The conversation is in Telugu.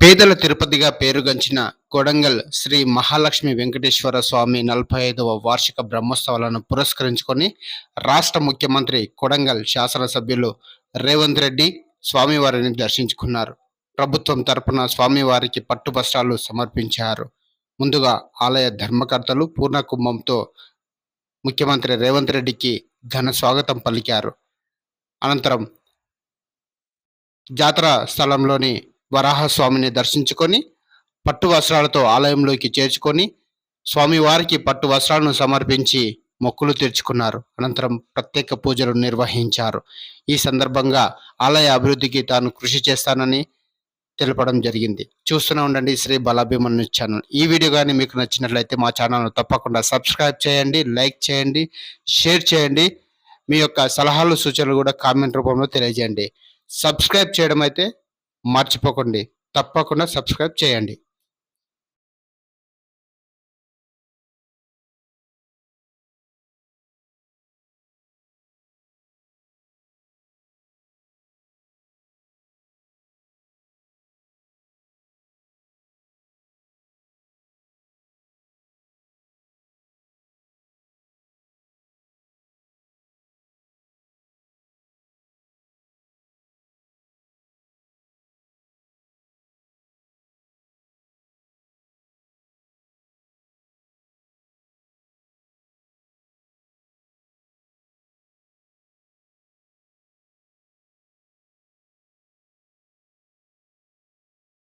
పేదల తిరుపతిగా పేరుగంచిన కొడంగల్ శ్రీ మహాలక్ష్మి వెంకటేశ్వర స్వామి 45వ వార్షిక బ్రహ్మోత్సవాలను పురస్కరించుకొని రాష్ట్ర ముఖ్యమంత్రి కొడంగల్ శాసనసభ్యులు రేవంత్ రెడ్డి స్వామివారిని దర్శించుకున్నారు. ప్రభుత్వం తరపున స్వామివారికి పట్టు వస్త్రాలు సమర్పించారు. ముందుగా ఆలయ ధర్మకర్తలు పూర్ణ కుంభంతో ముఖ్యమంత్రి రేవంత్ రెడ్డికి ఘన స్వాగతం పలికారు. అనంతరం జాతర స్థలంలోని వరాహస్వామిని దర్శించుకొని పట్టు వస్త్రాలతో ఆలయంలోకి చేర్చుకొని స్వామివారికి పట్టు వస్త్రాలను సమర్పించి మొక్కులు తీర్చుకున్నారు. అనంతరం ప్రత్యేక పూజలు నిర్వహించారు. ఈ సందర్భంగా ఆలయ అభివృద్ధికి తాను కృషి చేస్తానని తెలపడం జరిగింది. చూస్తూనే ఉండండి శ్రీ బలాభిమన్యు ఛానల్. ఈ వీడియో కానీ మీకు నచ్చినట్లయితే మా ఛానల్ను తప్పకుండా సబ్స్క్రైబ్ చేయండి, లైక్ చేయండి, షేర్ చేయండి. మీ యొక్క సలహాలు సూచనలు కూడా కామెంట్ రూపంలో తెలియజేయండి. సబ్స్క్రైబ్ చేయడం అయితే మర్చిపోకండి. తప్పకుండా సబ్స్క్రైబ్ చేయండి.